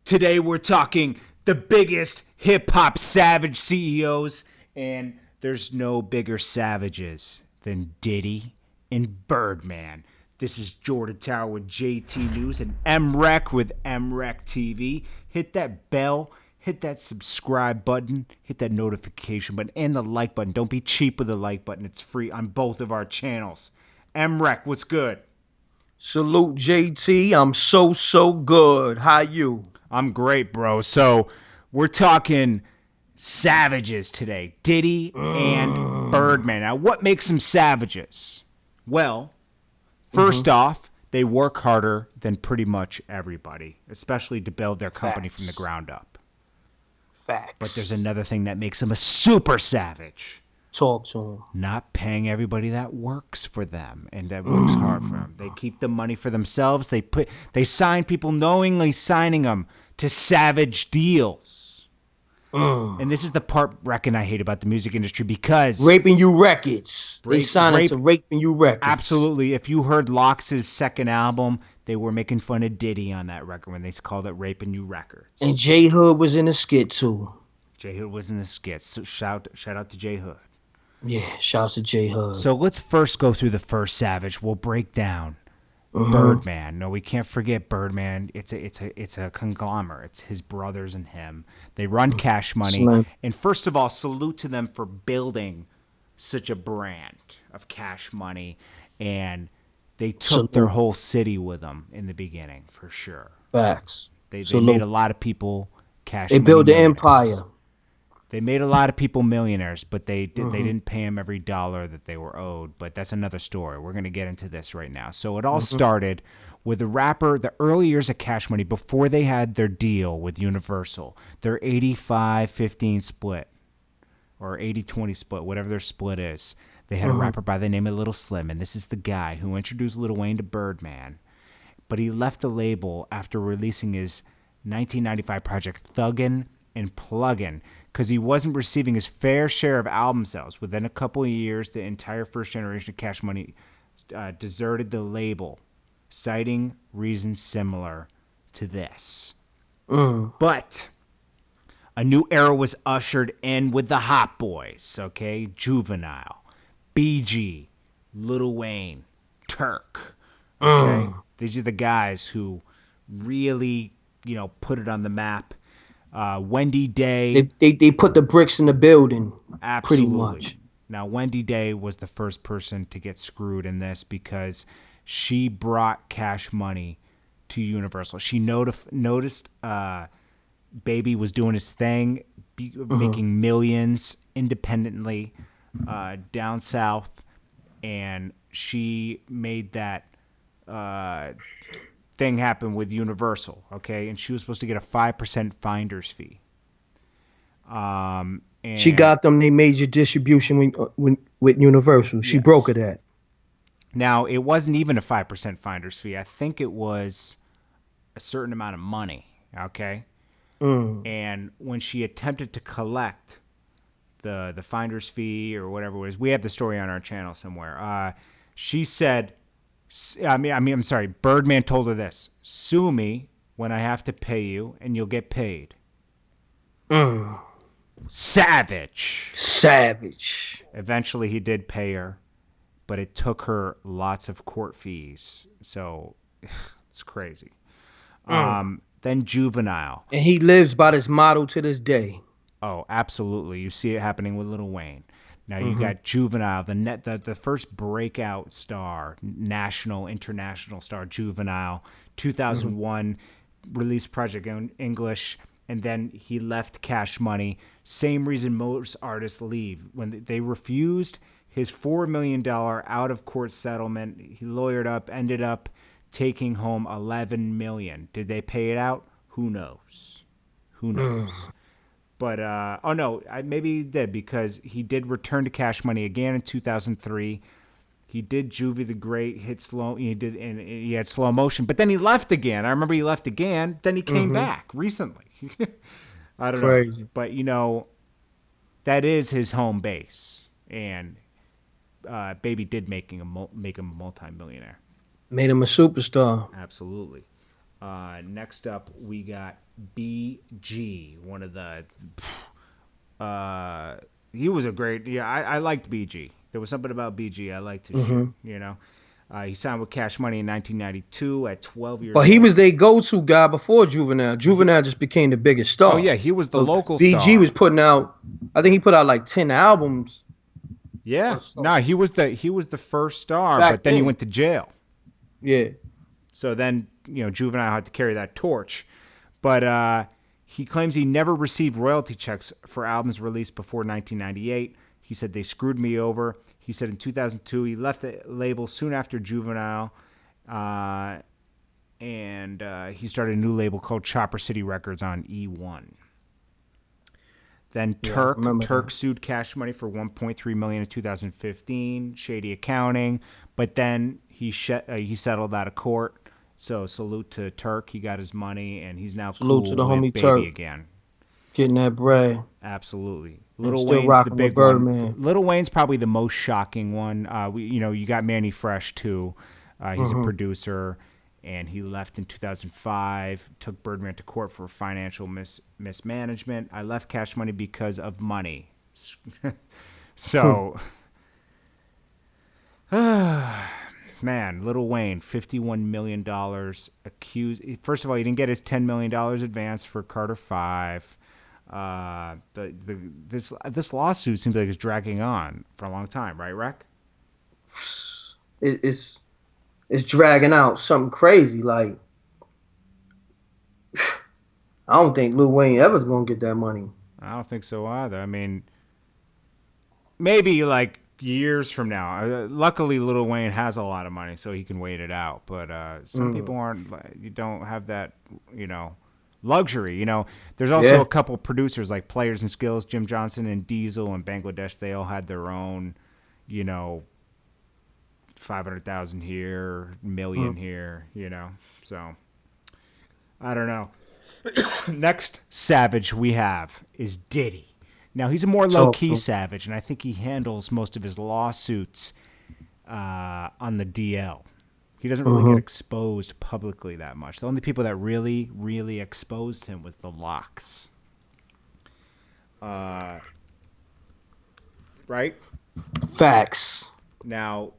Today we're talking the biggest hip-hop savage CEOs, and there's no bigger savages than Diddy and Birdman. This is Jordan Tower with JT News and MREC with MREC TV. Hit that bell, hit that subscribe button, hit that notification button, and the like button. Don't be cheap with the like button. It's free on both of our channels. MREC, what's good? Salute, JT. I'm so good. How you? I'm great, bro. So we're talking savages today. Diddy and Birdman. Now, what makes them savages? Well, first off, they work harder than pretty much everybody, especially to build their company from the ground up. Facts. But there's another thing that makes them a super savage. Talk to him. Not paying everybody that works for them and that works hard for them. They keep the money for themselves. They sign people knowingly signing them to savage deals. And this is the part Rec and I hate about the music industry because raping you records. They signed to raping you records. Absolutely. If you heard Lox's second album, they were making fun of Diddy on that record when they called it Raping You Records. And J Hood was in the skit too. J Hood was in the skit. So shout out to J Hood. Yeah, shouts to J Hood. So let's first go through the first savage. We'll break down Birdman. No, we can't forget Birdman. It's a conglomerate. It's his brothers and him. They run Cash Money. And first of all, salute to them for building such a brand of Cash Money. And they took their whole city with them in the beginning, for sure. Facts. They made a lot of people cash. They built the empire. They made a lot of people millionaires, but they didn't pay them every dollar that they were owed. But that's another story. We're going to get into this right now. So it all started with the early years of Cash Money, before they had their deal with Universal, their 85-15 split or 80-20 split, whatever their split is. They had a rapper by the name of Little Slim, and this is the guy who introduced Lil Wayne to Birdman. But he left the label after releasing his 1995 project Thuggin' and Pluggin' because he wasn't receiving his fair share of album sales. Within a couple of years, the entire first generation of Cash Money deserted the label, citing reasons similar to this. But a new era was ushered in with the Hot Boys, okay? Juvenile, BG, Lil Wayne, Turk. Okay? These are the guys who really, put it on the map. Wendy Day. They put the bricks in the building. Absolutely. Pretty much. Now, Wendy Day was the first person to get screwed in this because she brought Cash Money to Universal. She noticed Baby was doing his thing, making millions independently down south, and she made that thing happen with Universal, okay? And she was supposed to get a 5% finder's fee. And she got them. They major distribution with Universal. She broke it at. Now, it wasn't even a 5% finder's fee. I think it was a certain amount of money, okay? And when she attempted to collect the finder's fee or whatever it was, we have the story on our channel somewhere. She said, I'm sorry, Birdman told her this: sue me when I have to pay you and you'll get paid. Savage. Eventually he did pay her, but it took her lots of court fees. So it's crazy. Then Juvenile. And he lives by this motto to this day. Oh, absolutely. You see it happening with Lil Wayne. Now you got Juvenile, the first breakout star, national, international star, Juvenile, 2001, released Project English, and then he left Cash Money. Same reason most artists leave. When they refused his $4 million out-of-court settlement, he lawyered up, ended up taking home $11 million. Did they pay it out? Who knows? But, maybe he did, because he did return to Cash Money again in 2003. He did Juvie the Great, and he had Slow Motion, but then he left again. I remember he left again, then he came back recently. I don't know. But, that is his home base. And Baby did make him a multi-millionaire. Made him a superstar. Absolutely. Next up, we got BG, one of the. He was a great. Yeah, I liked BG. There was something about BG I liked to shoot. You know, he signed with Cash Money in 1992 at 12 years But old. he was their go-to guy before Juvenile. Juvenile just became the biggest star. Oh yeah, he was the local BG star. was putting out. I think he put out like 10 albums. Yeah, no, he was the first star, Back but then he then. went to jail. Yeah. So then, Juvenile had to carry that torch. But he claims he never received royalty checks for albums released before 1998. He said they screwed me over. He said in 2002 he left the label soon after Juvenile, and he started a new label called Chopper City Records on E1. Then Turk sued Cash Money for $1.3 million in 2015, shady accounting. But then he settled out of court. So salute to Turk, he got his money, and he's now Salute cool to the with homie Baby Turk. again. Getting that bread. Absolutely. Still Lil Wayne's the rocking big with one. Birdman. Lil Wayne's probably the most shocking one. You got Manny Fresh too. He's a producer, and he left in 2005. Took Birdman to court for financial mismanagement. I left Cash Money because of money. So, man, Lil Wayne, $51 million accused. First of all, he didn't get his $10 million advance for Carter 5. This lawsuit seems like it's dragging on for a long time, right, Rec? It's dragging out something crazy. Like, I don't think Lil Wayne ever's gonna get that money. I don't think so either. I mean, maybe like years from now. Luckily, Lil Wayne has a lot of money, so he can wait it out. But some people aren't. You don't have that, luxury. There's also a couple producers like Players and Skills, Jim Johnson and Diesel and Bangladesh. They all had their own, 500,000 here, million here. So I don't know. Next savage we have is Diddy. Now he's a more low-key savage, and I think he handles most of his lawsuits on the DL. He doesn't really get exposed publicly that much. The only people that really, really exposed him was the Locks. Right? Facts. Now,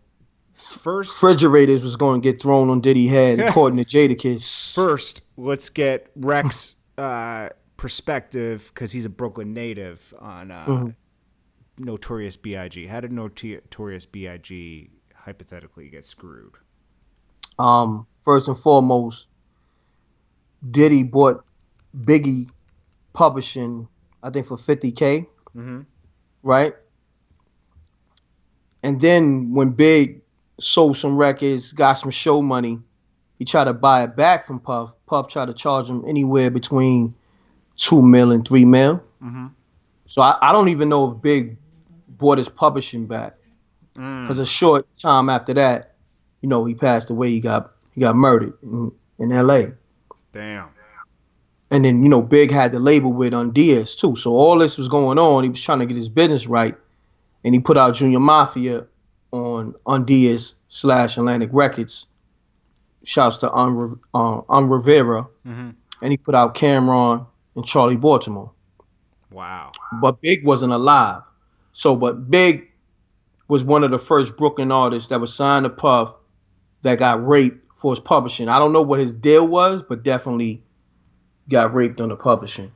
first... refrigerators was going to get thrown on Diddy's head, according to Jadakiss. First, let's get Rex perspective, because he's a Brooklyn native, on Notorious B.I.G. How did Notorious B.I.G. hypothetically get screwed? First and foremost, Diddy bought Biggie Publishing, I think, for $50K, right? And then when Big sold some records, got some show money, he tried to buy it back from Puff. Puff tried to charge him anywhere between $2 mil and $3 mil. So I don't even know if Big bought his publishing back, because a short time after that, he passed away. He got murdered in L.A. Damn. And then, Big had the label with Diaz too. So all this was going on. He was trying to get his business right. And he put out Junior Mafia on Diaz / Atlantic Records. Shouts to Rivera. And he put out Cameron and Charlie Baltimore. Wow. But Big wasn't alive. But Big was one of the first Brooklyn artists that was signed to Puff that got raped for his publishing. I don't know what his deal was, but definitely got raped on the publishing.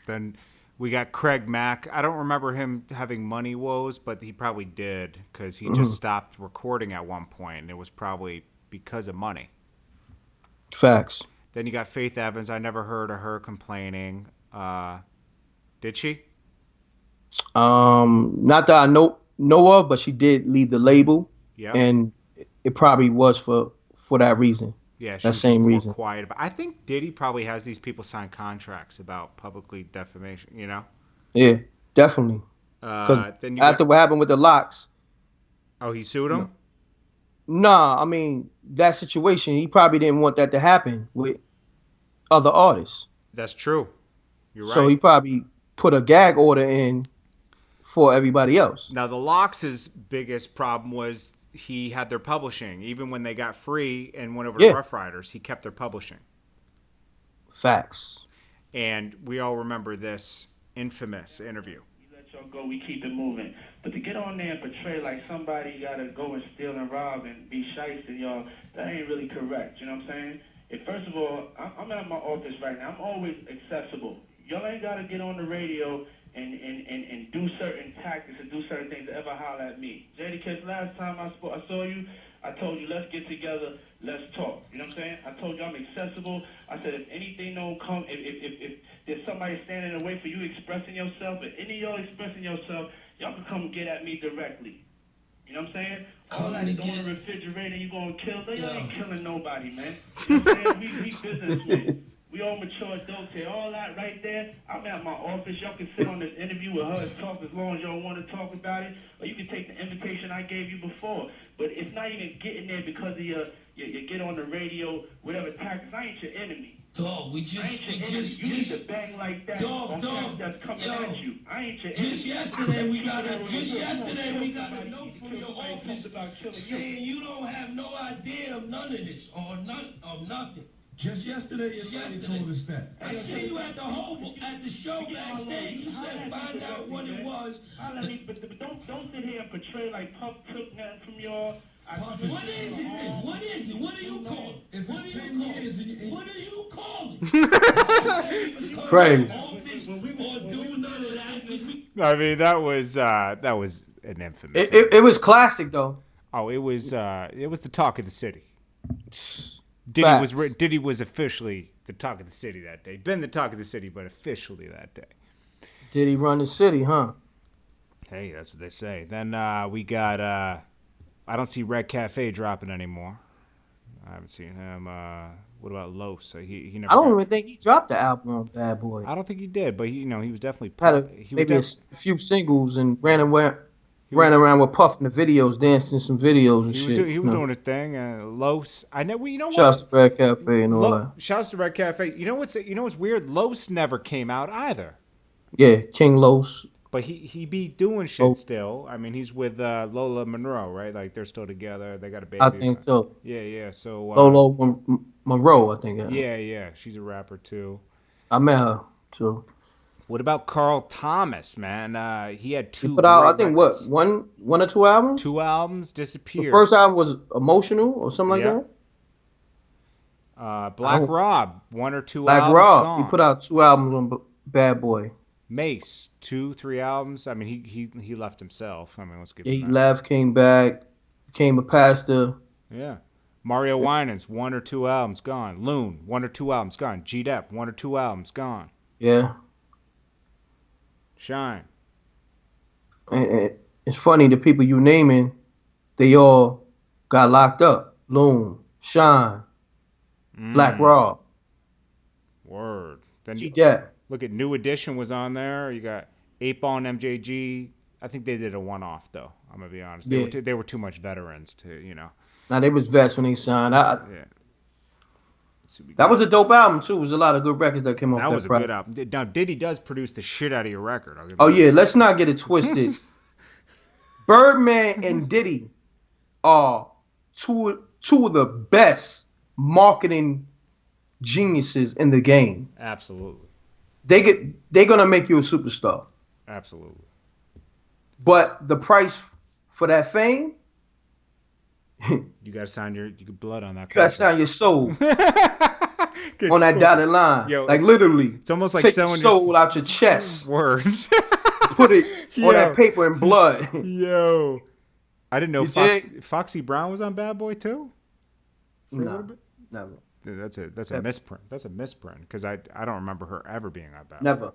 Then we got Craig Mack. I don't remember him having money woes, but he probably did, because he just stopped recording at one point, and it was probably because of money. Facts. Then you got Faith Evans. I never heard of her complaining. Did she? Not that I know of, but she did leave the label. Yeah. And it probably was for that reason. Yeah, she that was same just more reason. Quiet about. I think Diddy probably has these people sign contracts about publicly defamation. Yeah, definitely. Because then after what happened with the Locks. Oh, he sued him? Nah, I mean, that situation, he probably didn't want that to happen with other artists. That's true. You're right. So he probably put a gag order in for everybody else. Now, the Locks' biggest problem was he had their publishing. Even when they got free and went over Yeah. to Rough Riders, he kept their publishing. Facts. And we all remember this infamous interview. We let y'all go, we keep it moving. But to get on there and portray like somebody gotta go and steal and rob and be shysted, y'all, that ain't really correct. You know what I'm saying? If first of all, I'm at my office right now. I'm always accessible. Y'all ain't gotta get on the radio and do certain tactics and do certain things to ever holler at me. Jadakiss, last time I saw you, I told you, let's get together, let's talk. You know what I'm saying? I told you I'm accessible. I said if anything don't come, if there's somebody standing in the way for you expressing yourself, if any of y'all expressing yourself, y'all can come get at me directly. You know what I'm saying? All that go in the refrigerator, you gonna kill, y'all ain't killing nobody, man. You know what I'm saying? We businessmen. We all mature adults here. All that right there, I'm at my office. Y'all can sit on this interview with her and talk as long as y'all want to talk about it. Or you can take the invitation I gave you before. But it's not even getting there because of your get on the radio, whatever tactics. I ain't your enemy. Dog, we just You need to bang like that on cats that's coming at you. I ain't your enemy. Just yesterday we got a note from your office saying you don't have no idea of none of this or none of nothing. Just yesterday, told us that. I see you at the show backstage. You said find out what it was. But don't sit here and portray like Puff took nothing from y'all. What is it then? What is it? What do you call it? If What it's do 10 you call years it? and What do you call it? Crazy. Office or do none of that 'cause we I mean, that was an infamous. It was classic though. Oh, it was the talk of the city. Facts. Diddy was officially the talk of the city that day. Been the talk of the city, but officially that day. Did he run the city, huh? Hey, that's what they say. Then we got I don't see Red Cafe dropping anymore. I haven't seen him. What about Los? He never. I don't even think he dropped the album on Bad Boy. I don't think he did, but he was definitely. Had maybe a few singles and ran around with Puff in the videos, dancing some videos and shit. He was doing his thing. Los, I know. You know what? Shouts to Red Cafe and all that. Shouts to Red Cafe. You know what's weird? Los never came out either. Yeah, King Los. But he be doing shit still. I mean, he's with Lola Monroe, right? Like they're still together. They got a baby. I think so. Yeah. So Lolo Monroe, I think. Yeah. She's a rapper too. I met her too. What about Carl Thomas, man? He had two. He put out, I think, records. one or two albums. 2 albums disappeared. The first album was Emotional or something like that. Black Rob, 1 or 2 Black albums. Rob. Gone. He put out 2 albums on Bad Boy. Mace, 2, 3 albums. I mean, he left himself. I mean, let's give Yeah, him he that. left, came back, became a pastor. Yeah. Mario Winans, 1 or 2 albums gone. Loon, 1 or 2 albums gone. G-Dep, 1 or 2 albums gone. Yeah. Shine. And it's funny, the people you naming, they all got locked up. Loon, Shine, Black Rob, Word. Then G-Dep. look at New Edition was on there. You got 8-Ball and MJG. I think they did a one-off though. I'm gonna be honest. They were too much veterans to, you know. Now, they was vets when they signed. Yeah. That was a dope album too. It was a lot of good records that came off That was a project. good album. Now Diddy does produce the shit out of your record. Oh yeah, let's not get it twisted. Birdman and Diddy are two of the best marketing geniuses in the game. Absolutely. They're gonna make you a superstar. Absolutely. But the price for that fame, You gotta sign your blood on that. you gotta sign your soul on that Good dotted line. Yo, like it's- literally, it's almost like take your selling soul out your chest, Word. put it Yo. on that paper in blood. Yo. I didn't know You dig? Foxy Brown was on Bad Boy too? For a Nah, little bit? never, Dude, that's a misprint. That's a misprint because I don't remember her ever being on Bad Boy. never.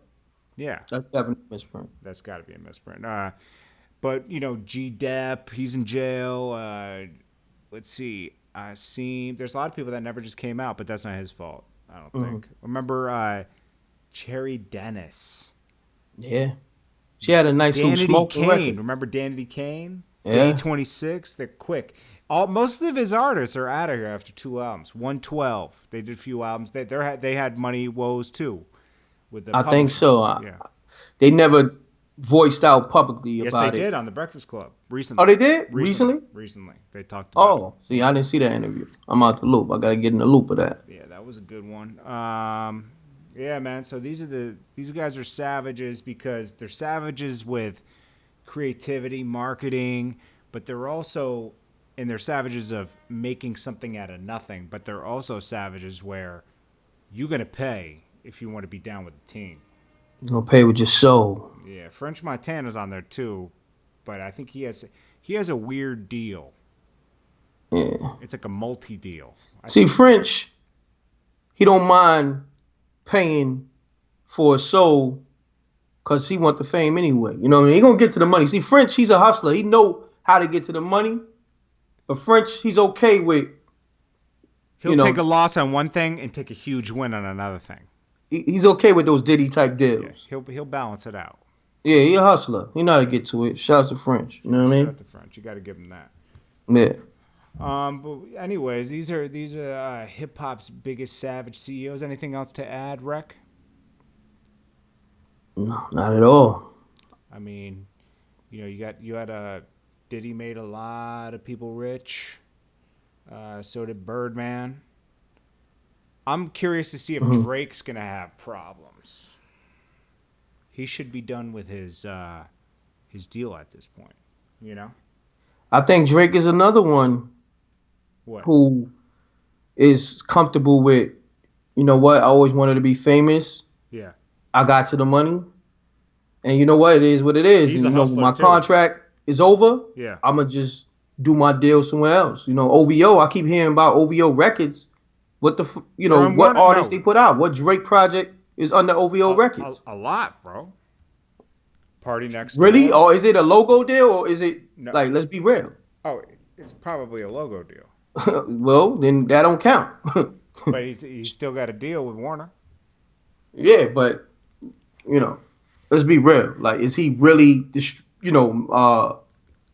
Yeah. That's definitely a misprint. That's got to be a misprint. But you know, G-Dep, he's in jail. Let's see. There's a lot of people that never just came out, but that's not his fault. I don't think. Remember Cherry Dennis, Yeah, she had a nice little Danity smoke Kane. record. Remember Danity Kane? Yeah. Day 26. They're quick. Most of his artists are out of here after 2 albums. 112. They did a few albums. They had money woes too. With the I think so. Yeah. They never voiced out publicly Yes, about they it. did on the Breakfast Club recently. Oh, they did? Recently? Recently, they talked about it. Oh, see, I didn't see that interview. I'm out the loop. I gotta get in the loop of that. Yeah, that was a good one. Yeah, man. So these guys are savages because they're savages with creativity, marketing, but they're also, and they're savages of making something out of nothing. But they're also savages where you're gonna pay if you want to be down with the team. You're gonna pay with your soul. Yeah, French Montana's on there too, but I think he has a weird deal. Yeah. It's like a multi-deal. See, French, he don't mind paying for a soul because he want the fame anyway. You know what I mean? He gonna get to the money. See, French, he's a hustler. He know how to get to the money. But French, he's okay with. He'll take a loss on one thing and take a huge win on another thing. He's okay with those Diddy type deals. Yeah, he'll balance it out. Yeah, he a hustler. He know how to get to it. Shout out to French. You know what I mean? Shout out to French. You got to give him that. Yeah. But anyways, these are hip hop's biggest savage CEOs. Anything else to add, Rec? No, not at all. I mean, you had Diddy made a lot of people rich. So did Birdman. I'm curious to see if Drake's gonna have problems. He should be done with his deal at this point. You know. I think Drake is another one who is comfortable with, you know what, I always wanted to be famous. Yeah. I got to the money. And you know what, it is what it is. He's and, a hustler my too. Contract is over. Yeah. I'm going to just do my deal somewhere else. OVO, I keep hearing about OVO Records. What what artists they put out? What Drake project is under OVO Records? A lot, bro. Party Next Door. Really? Or is it a logo deal or is it, let's be real? Oh, it's probably a logo deal. Well, then that don't count. But he's still got a deal with Warner. Yeah, but, let's be real. Like, is he really,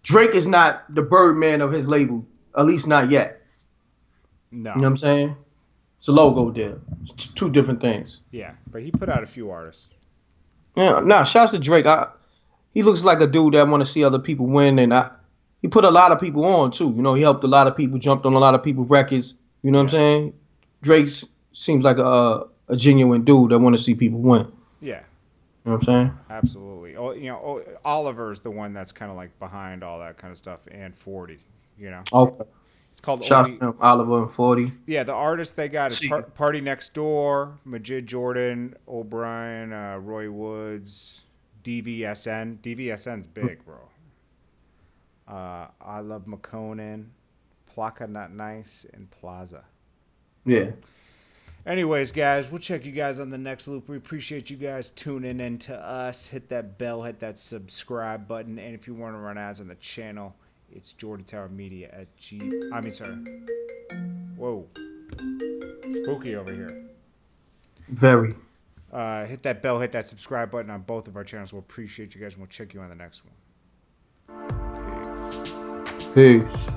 Drake is not the Birdman of his label, at least not yet. No. You know what I'm saying? It's a logo deal. It's two different things. Yeah, but he put out a few artists. Yeah, shouts to Drake. He looks like a dude that want to see other people win, and he put a lot of people on too. He helped a lot of people, jumped on a lot of people's records. You know what I'm saying? Drake seems like a genuine dude that want to see people win. Yeah. You know what I'm saying? Absolutely. Oliver's the one that's kind of like behind all that kind of stuff, and 40. Okay. It's called Shouts to Oliver and 40. Yeah, the artists they got is Party Next Door, Majid Jordan, O'Brien, Roy Woods, DVSN. DVSN's big, bro. I Love McConan, Plaka Not Nice, and Plaza. Yeah. Anyways, guys, we'll check you guys on the next loop. We appreciate you guys tuning in to us. Hit that bell, hit that subscribe button, and if you want to run ads on the channel, it's Jordan Tower Media at Whoa. Spooky over here. Very. Hit that bell, hit that subscribe button on both of our channels. We'll appreciate you guys, and we'll check you on the next one. Peace.